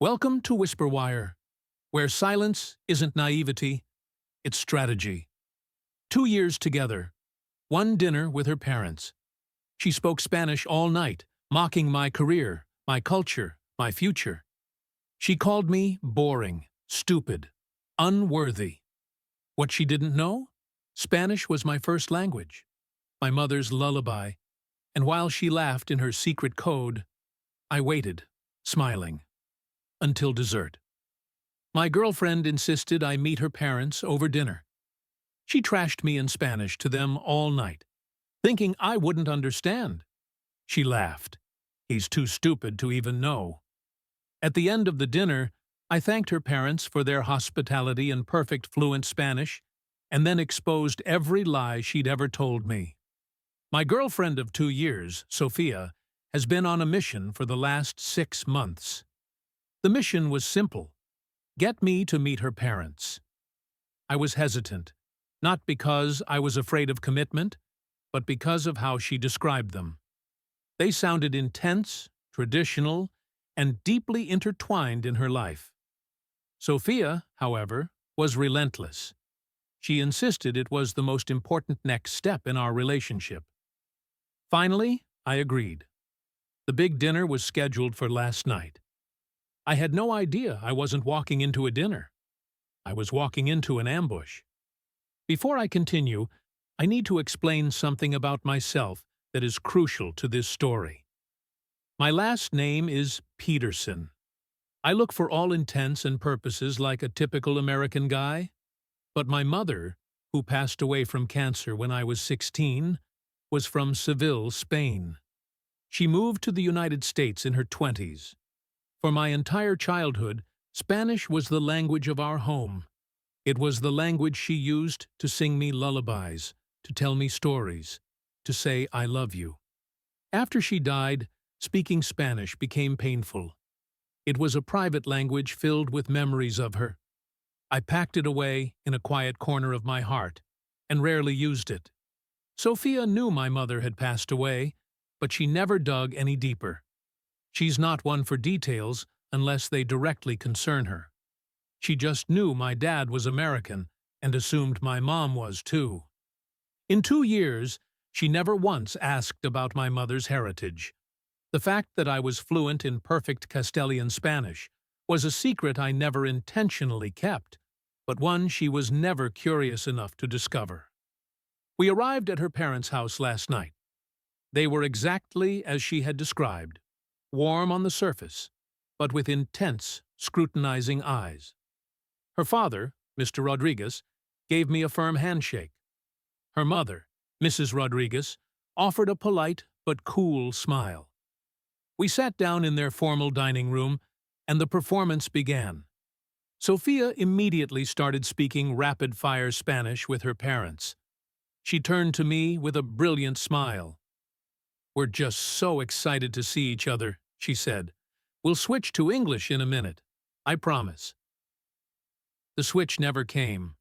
Welcome to Whisperwire, where silence isn't naivety, it's strategy. 2 years together, one dinner with her parents. She spoke Spanish all night, mocking my career, my culture, my future. She called me boring, stupid, unworthy. What she didn't know? Spanish was my first language, my mother's lullaby, and while she laughed in her secret code, I waited, smiling, until dessert. My girlfriend insisted I meet her parents over dinner. She trashed me in Spanish to them all night, thinking I wouldn't understand. She laughed. He's too stupid to even know. At the end of the dinner, I thanked her parents for their hospitality and perfect fluent Spanish, and then exposed every lie she'd ever told me. My girlfriend of 2 years, Sophia, has been on a mission for the last 6 months. The mission was simple: get me to meet her parents. I was hesitant, not because I was afraid of commitment, but because of how she described them. They sounded intense, traditional, and deeply intertwined in her life. Sophia, however, was relentless. She insisted it was the most important next step in our relationship. Finally, I agreed. The big dinner was scheduled for last night. I had no idea I wasn't walking into a dinner. I was walking into an ambush. Before I continue, I need to explain something about myself that is crucial to this story. My last name is Peterson. I look for all intents and purposes like a typical American guy, but my mother, who passed away from cancer when I was 16, was from Seville, Spain. She moved to the United States in her 20s. For my entire childhood, Spanish was the language of our home. It was the language she used to sing me lullabies, to tell me stories, to say I love you. After she died, speaking Spanish became painful. It was a private language filled with memories of her. I packed it away in a quiet corner of my heart and rarely used it. Sophia knew my mother had passed away, but she never dug any deeper. She's not one for details unless they directly concern her. She just knew my dad was American and assumed my mom was too. In 2 years, she never once asked about my mother's heritage. The fact that I was fluent in perfect Castilian Spanish was a secret I never intentionally kept, but one she was never curious enough to discover. We arrived at her parents' house last night. They were exactly as she had described. Warm on the surface, but with intense, scrutinizing eyes. Her father, Mr. Rodriguez, gave me a firm handshake. Her mother, Mrs. Rodriguez, offered a polite but cool smile. We sat down in their formal dining room, and the performance began. Sophia immediately started speaking rapid-fire Spanish with her parents. She turned to me with a brilliant smile. "We're just so excited to see each other," she said. "We'll switch to English in a minute. I promise." The switch never came.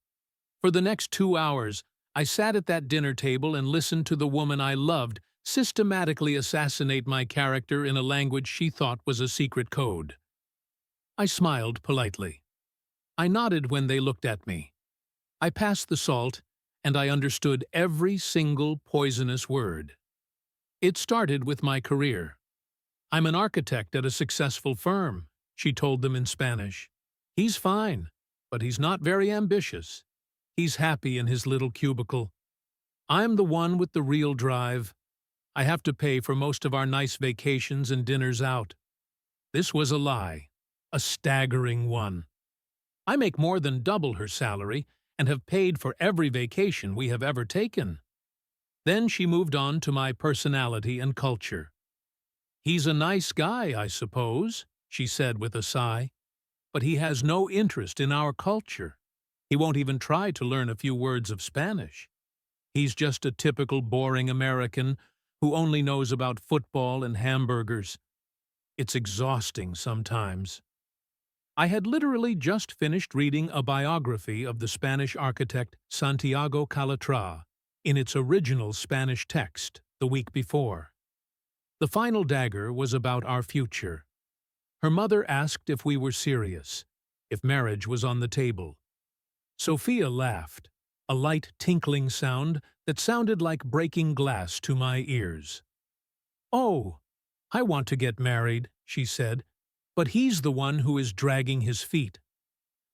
For the next 2 hours, I sat at that dinner table and listened to the woman I loved systematically assassinate my character in a language she thought was a secret code. I smiled politely. I nodded when they looked at me. I passed the salt, and I understood every single poisonous word. It started with my career. "I'm an architect at a successful firm," she told them in Spanish. "He's fine, but he's not very ambitious. He's happy in his little cubicle. I'm the one with the real drive. I have to pay for most of our nice vacations and dinners out." This was a lie, a staggering one. I make more than double her salary and have paid for every vacation we have ever taken. Then she moved on to my personality and culture. "He's a nice guy, I suppose," she said with a sigh, "but he has no interest in our culture. He won't even try to learn a few words of Spanish. He's just a typical boring American who only knows about football and hamburgers. It's exhausting sometimes." I had literally just finished reading a biography of the Spanish architect Santiago Calatrava in its original Spanish text the week before. The final dagger was about our future. Her mother asked if we were serious, if marriage was on the table. Sophia laughed, a light tinkling sound that sounded like breaking glass to my ears. "Oh, I want to get married," she said, "but he's the one who is dragging his feet.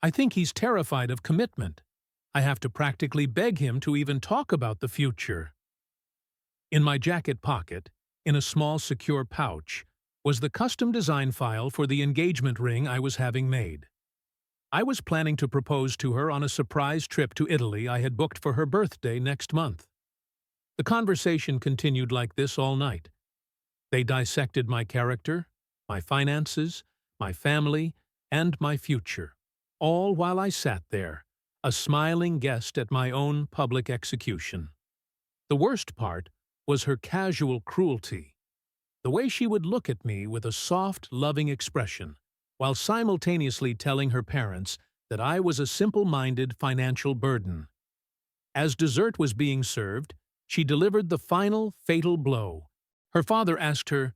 I think he's terrified of commitment. I have to practically beg him to even talk about the future." In my jacket pocket, in a small secure pouch, was the custom design file for the engagement ring I was having made. I was planning to propose to her on a surprise trip to Italy I had booked for her birthday next month. The conversation continued like this all night. They dissected my character, my finances, my family, and my future, all while I sat there, a smiling guest at my own public execution. The worst part was her casual cruelty, the way she would look at me with a soft, loving expression, while simultaneously telling her parents that I was a simple-minded financial burden. As dessert was being served, she delivered the final, fatal blow. Her father asked her,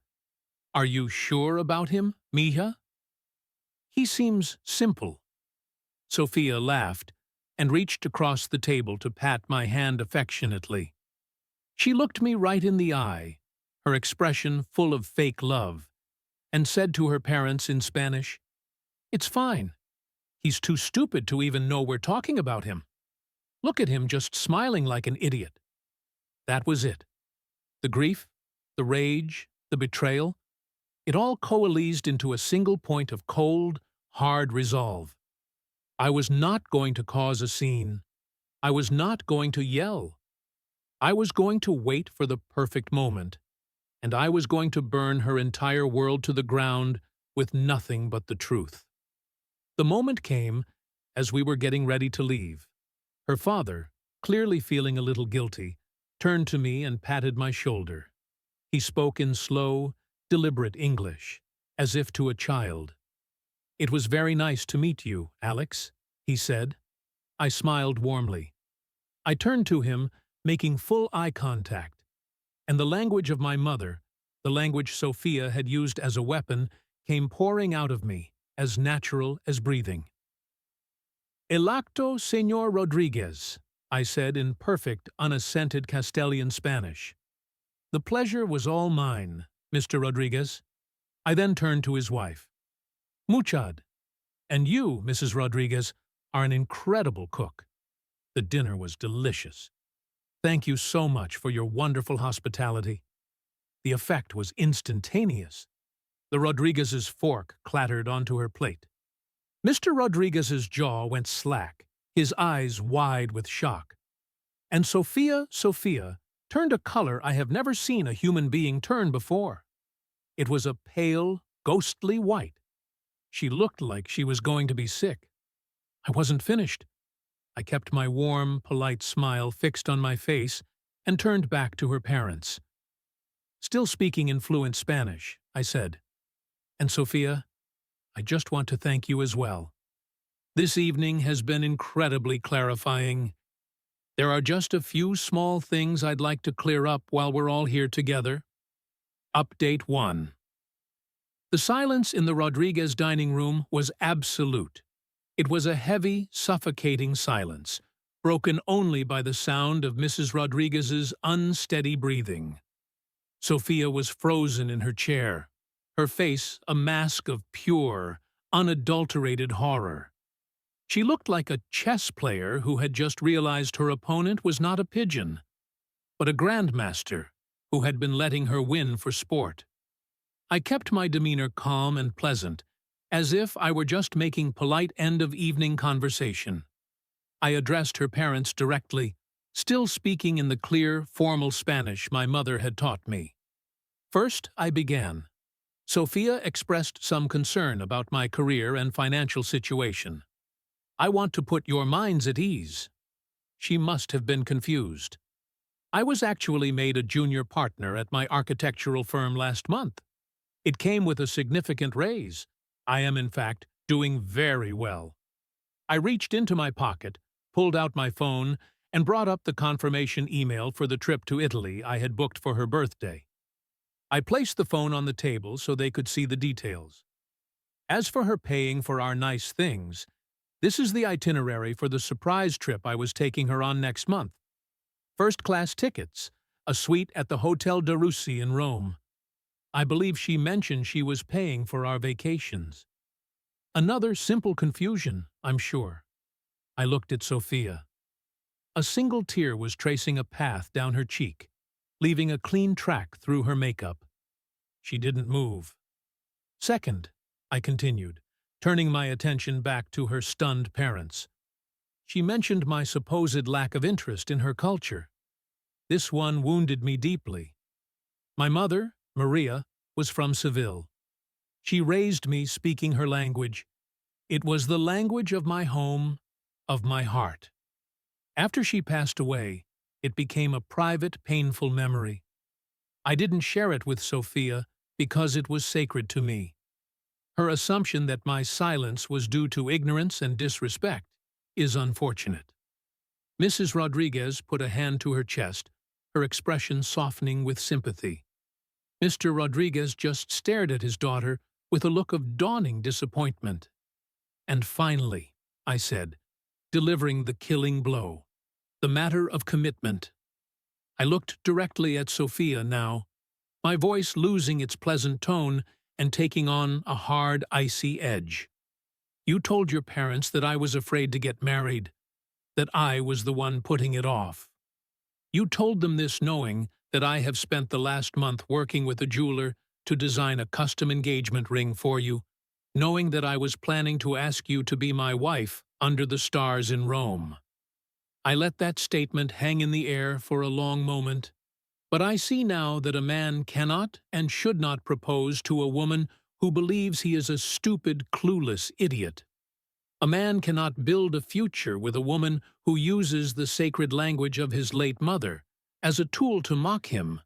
"Are you sure about him, Mija?" "He seems simple." Sophia laughed and reached across the table to pat my hand affectionately. She looked me right in the eye, her expression full of fake love, and said to her parents in Spanish, "It's fine. He's too stupid to even know we're talking about him. Look at him just smiling like an idiot." That was it. The grief, the rage, the betrayal, it all coalesced into a single point of cold, hard resolve. I was not going to cause a scene. I was not going to yell. I was going to wait for the perfect moment, and I was going to burn her entire world to the ground with nothing but the truth. The moment came as we were getting ready to leave. Her father, clearly feeling a little guilty, turned to me and patted my shoulder. He spoke in slow, deliberate English, as if to a child. "It was very nice to meet you, Alex," he said. I smiled warmly. I turned to him, making full eye contact, and the language of my mother, the language Sophia had used as a weapon, came pouring out of me, as natural as breathing. "El acto, Señor Rodriguez," I said in perfect, unaccented Castilian Spanish. "The pleasure was all mine, Mr. Rodriguez." I then turned to his wife. "Muchad, and you, Mrs. Rodriguez, are an incredible cook. The dinner was delicious. Thank you so much for your wonderful hospitality." The effect was instantaneous. The Rodriguez's fork clattered onto her plate. Mr. Rodriguez's jaw went slack, his eyes wide with shock. And Sophia turned a color I have never seen a human being turn before. It was a pale, ghostly white. She looked like she was going to be sick. I wasn't finished. I kept my warm, polite smile fixed on my face and turned back to her parents. Still speaking in fluent Spanish, I said, "And Sophia, I just want to thank you as well. This evening has been incredibly clarifying. There are just a few small things I'd like to clear up while we're all here together. Update 1. The silence in the Rodriguez dining room was absolute. It was a heavy, suffocating silence, broken only by the sound of Mrs. Rodriguez's unsteady breathing. Sophia was frozen in her chair, her face a mask of pure, unadulterated horror. She looked like a chess player who had just realized her opponent was not a pigeon, but a grandmaster who had been letting her win for sport. I kept my demeanor calm and pleasant, as if I were just making polite end-of-evening conversation. I addressed her parents directly, still speaking in the clear, formal Spanish my mother had taught me. First, I began. Sophia expressed some concern about my career and financial situation. "I want to put your minds at ease." She must have been confused. I was actually made a junior partner at my architectural firm last month. It came with a significant raise. I am, in fact, doing very well. I reached into my pocket, pulled out my phone, and brought up the confirmation email for the trip to Italy I had booked for her birthday. I placed the phone on the table so they could see the details. As for her paying for our nice things, this is the itinerary for the surprise trip I was taking her on next month. First-class tickets, a suite at the Hotel de Russi in Rome. I believe she mentioned she was paying for our vacations. Another simple confusion, I'm sure. I looked at Sophia. A single tear was tracing a path down her cheek, leaving a clean track through her makeup. She didn't move. Second, I continued, turning my attention back to her stunned parents. She mentioned my supposed lack of interest in her culture. This one wounded me deeply. My mother, Maria, was from Seville. She raised me speaking her language. It was the language of my home, of my heart. After she passed away, it became a private, painful memory. I didn't share it with Sophia because it was sacred to me. Her assumption that my silence was due to ignorance and disrespect is unfortunate. Mrs. Rodriguez put a hand to her chest, her expression softening with sympathy. Mr. Rodriguez just stared at his daughter with a look of dawning disappointment. And finally, I said, delivering the killing blow, the matter of commitment. I looked directly at Sophia now, my voice losing its pleasant tone and taking on a hard, icy edge. You told your parents that I was afraid to get married, that I was the one putting it off. You told them this knowing that I have spent the last month working with a jeweler to design a custom engagement ring for you, knowing that I was planning to ask you to be my wife under the stars in Rome. I let that statement hang in the air for a long moment, but I see now that a man cannot and should not propose to a woman who believes he is a stupid, clueless idiot. A man cannot build a future with a woman who uses the sacred language of his late mother as a tool to mock him,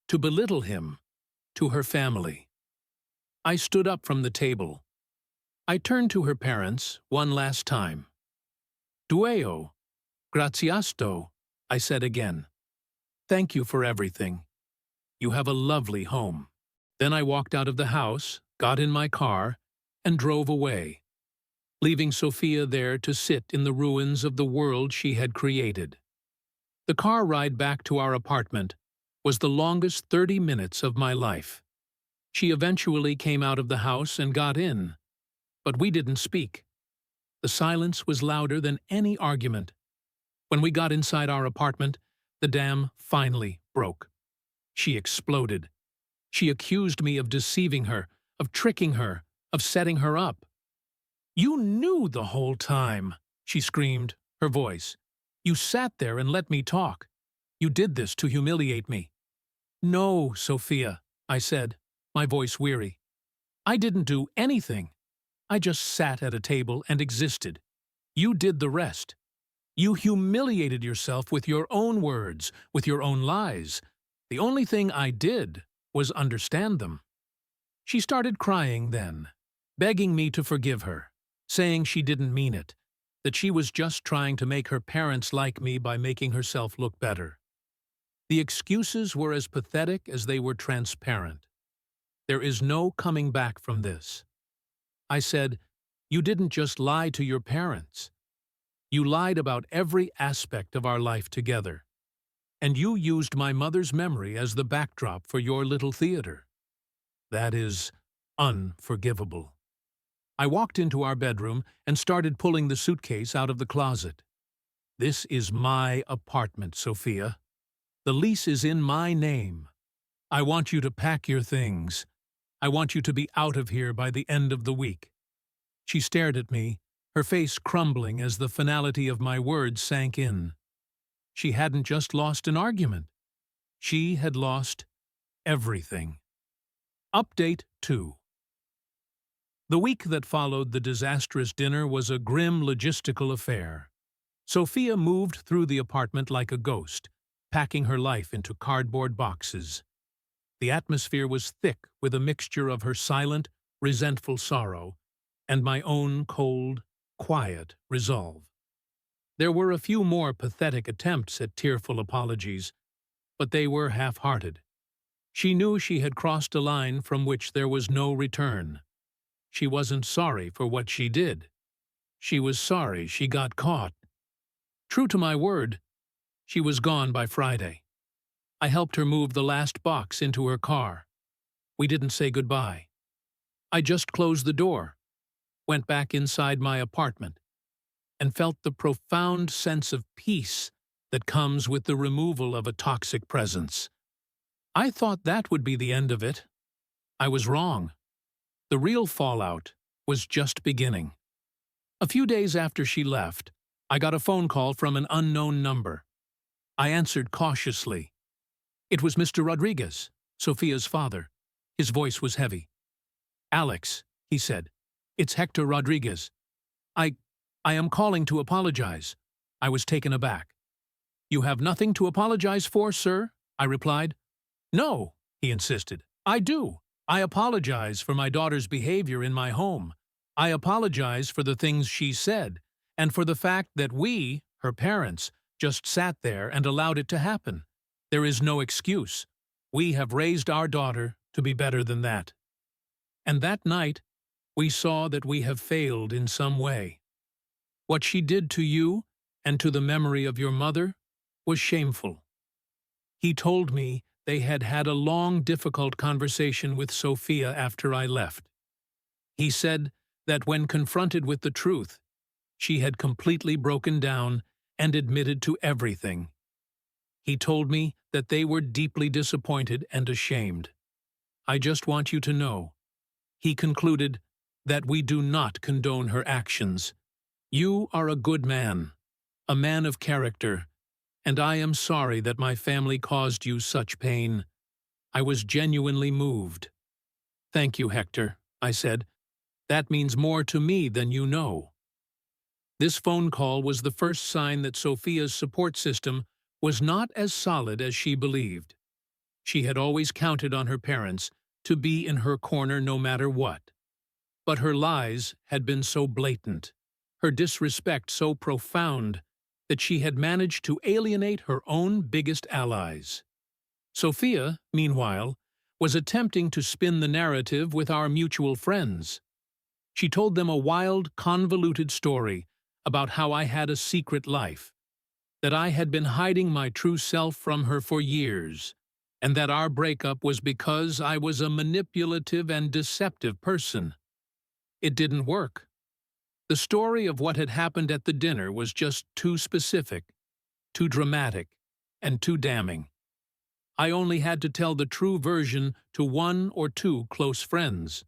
to belittle him, to her family. I stood up from the table. I turned to her parents one last time. Dueo, graziasto, I said again. Thank you for everything. You have a lovely home. Then I walked out of the house, got in my car, and drove away, leaving Sophia there to sit in the ruins of the world she had created. The car ride back to our apartment was the longest 30 minutes of my life. She eventually came out of the house and got in, but we didn't speak. The silence was louder than any argument. When we got inside our apartment, the dam finally broke. She exploded. She accused me of deceiving her, of tricking her, of setting her up. You knew the whole time, she screamed, her voice. You sat there and let me talk. You did this to humiliate me. No, Sophia, I said, my voice weary. I didn't do anything. I just sat at a table and existed. You did the rest. You humiliated yourself with your own words, with your own lies. The only thing I did was understand them. She started crying then, begging me to forgive her, saying she didn't mean it, that she was just trying to make her parents like me by making herself look better. The excuses were as pathetic as they were transparent. There is no coming back from this. I said, you didn't just lie to your parents. You lied about every aspect of our life together. And you used my mother's memory as the backdrop for your little theater. That is unforgivable. I walked into our bedroom and started pulling the suitcase out of the closet. This is my apartment, Sophia. The lease is in my name. I want you to pack your things. I want you to be out of here by the end of the week. She stared at me, her face crumbling as the finality of my words sank in. She hadn't just lost an argument. She had lost everything. Update 2. The week that followed the disastrous dinner was a grim logistical affair. Sophia moved through the apartment like a ghost, packing her life into cardboard boxes. The atmosphere was thick with a mixture of her silent, resentful sorrow and my own cold, quiet resolve. There were a few more pathetic attempts at tearful apologies, but they were half-hearted. She knew she had crossed a line from which there was no return. she wasn't sorry for what she did. She was sorry she got caught. True to my word, she was gone by Friday. I helped her move the last box into her car. We didn't say goodbye. I just closed the door, went back inside my apartment, and felt the profound sense of peace that comes with the removal of a toxic presence. I thought that would be the end of it. I was wrong. The real fallout was just beginning. A few days after she left, I got a phone call from an unknown number. I answered cautiously. It was Mr. Rodriguez, Sophia's father. His voice was heavy. "Alex," he said, "it's Hector Rodriguez. I am calling to apologize." I was taken aback. "You have nothing to apologize for, sir?" I replied. "No," he insisted. "I do. I apologize for my daughter's behavior in my home. I apologize for the things she said, and for the fact that we, her parents, just sat there and allowed it to happen. There is no excuse. We have raised our daughter to be better than that." And that night, we saw that we have failed in some way. What she did to you and to the memory of your mother was shameful. He told me they had had a long, difficult conversation with Sophia after I left. He said that when confronted with the truth, she had completely broken down and admitted to everything. He told me that they were deeply disappointed and ashamed. I just want you to know, he concluded, that we do not condone her actions. You are a good man, a man of character, and I am sorry that my family caused you such pain. I was genuinely moved. "Thank you, Hector," I said. "That means more to me than you know." This phone call was the first sign that Sophia's support system was not as solid as she believed. She had always counted on her parents to be in her corner no matter what. But her lies had been so blatant, her disrespect so profound, that she had managed to alienate her own biggest allies. Sophia, meanwhile, was attempting to spin the narrative with our mutual friends. She told them a wild, convoluted story about how I had a secret life, that I had been hiding my true self from her for years, and that our breakup was because I was a manipulative and deceptive person. It didn't work. The story of what had happened at the dinner was just too specific, too dramatic, and too damning. I only had to tell the true version to one or two close friends.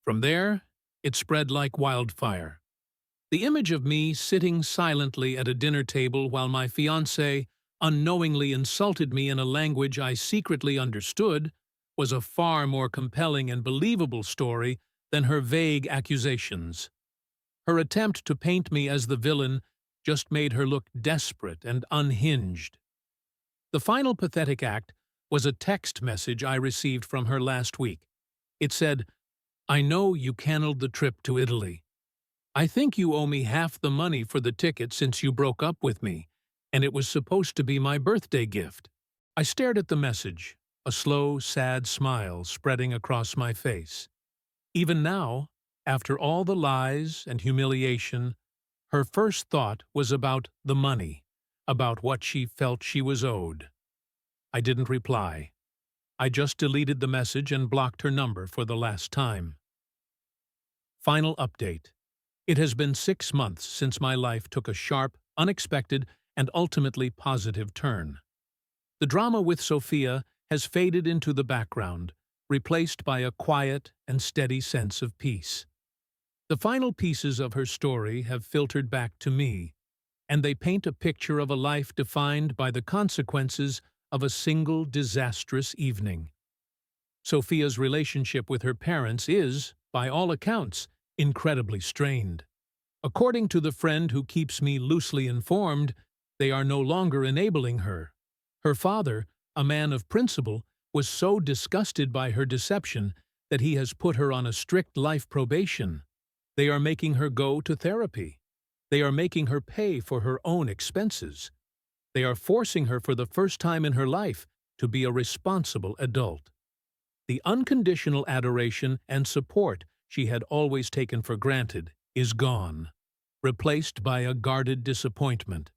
From there, it spread like wildfire. The image of me sitting silently at a dinner table while my fiancé unknowingly insulted me in a language I secretly understood was a far more compelling and believable story than her vague accusations. Her attempt to paint me as the villain just made her look desperate and unhinged. The final pathetic act was a text message I received from her last week. It said, "I know you canceled the trip to Italy. I think you owe me half the money for the ticket since you broke up with me, and it was supposed to be my birthday gift." I stared at the message, a slow, sad smile spreading across my face. Even now, after all the lies and humiliation, her first thought was about the money, about what she felt she was owed. I didn't reply. I just deleted the message and blocked her number for the last time. Final update. It has been 6 months since my life took a sharp, unexpected, and ultimately positive turn. The drama with Sophia has faded into the background, replaced by a quiet and steady sense of peace. The final pieces of her story have filtered back to me, and they paint a picture of a life defined by the consequences of a single disastrous evening. Sophia's relationship with her parents is, by all accounts, incredibly strained. According to the friend who keeps me loosely informed, they are no longer enabling her. Her father, a man of principle, was so disgusted by her deception that he has put her on a strict life probation. They are making her go to therapy. They are making her pay for her own expenses. They are forcing her for the first time in her life to be a responsible adult. The unconditional adoration and support she had always taken for granted is gone, replaced by a guarded disappointment.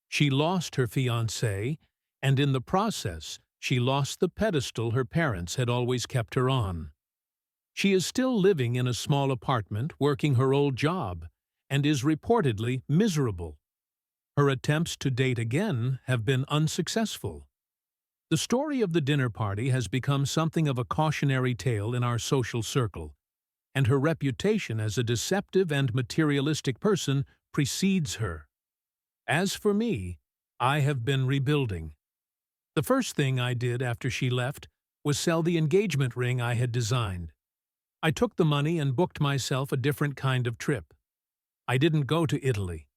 She lost her fiancé, and in the process, she lost the pedestal her parents had always kept her on. She is still living in a small apartment, working her old job, and is reportedly miserable. Her attempts to date again have been unsuccessful. The story of the dinner party has become something of a cautionary tale in our social circle, and her reputation as a deceptive and materialistic person precedes her. As for me, I have been rebuilding. The first thing I did after she left was sell the engagement ring I had designed. I took the money and booked myself a different kind of trip. I didn't go to Italy.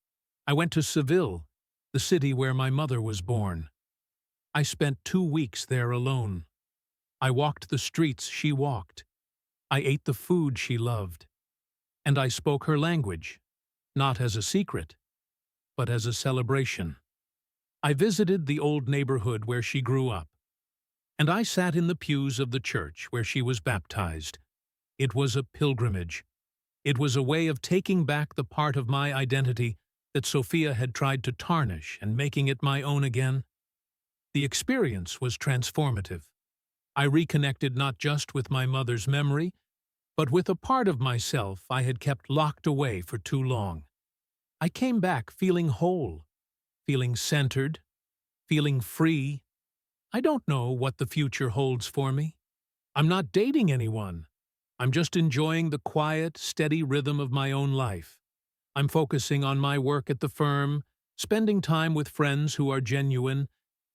I went to Seville, the city where my mother was born. I spent 2 weeks there alone. I walked the streets she walked. I ate the food she loved. And I spoke her language, not as a secret, but as a celebration. I visited the old neighborhood where she grew up, and I sat in the pews of the church where she was baptized. It was a pilgrimage. It was a way of taking back the part of my identity that Sophia had tried to tarnish and making it my own again. The experience was transformative. I reconnected not just with my mother's memory, but with a part of myself I had kept locked away for too long. I came back feeling whole, feeling centered, feeling free. I don't know what the future holds for me. I'm not dating anyone. I'm just enjoying the quiet, steady rhythm of my own life. I'm focusing on my work at the firm, spending time with friends who are genuine,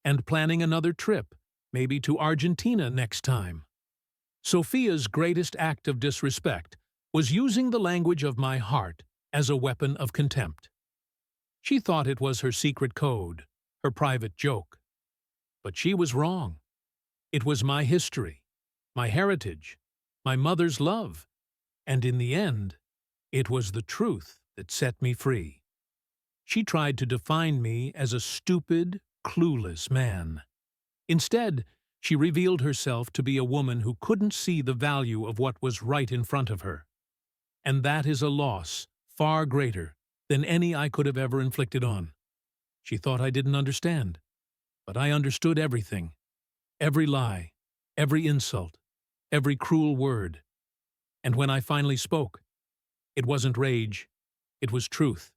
and planning another trip, maybe to Argentina next time. Sophia's greatest act of disrespect was using the language of my heart as a weapon of contempt. She thought it was her secret code, her private joke. But she was wrong. It was my history, my heritage, my mother's love, and in the end, it was the truth that set me free. She tried to define me as a stupid, clueless man. Instead, she revealed herself to be a woman who couldn't see the value of what was right in front of her. And that is a loss far greater than any I could have ever inflicted on. She thought I didn't understand, but I understood everything. Every lie, every insult, every cruel word. And when I finally spoke, it wasn't rage, it was truth.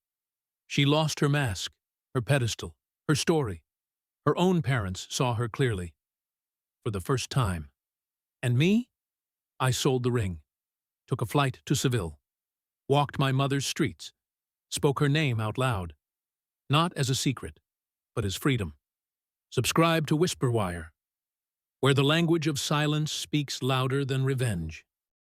She lost her mask, her pedestal, her story. Her own parents saw her clearly, for the first time. And me? I sold the ring, took a flight to Seville, walked my mother's streets, spoke her name out loud, not as a secret, but as freedom. Subscribe to Whisperwire, where the language of silence speaks louder than revenge.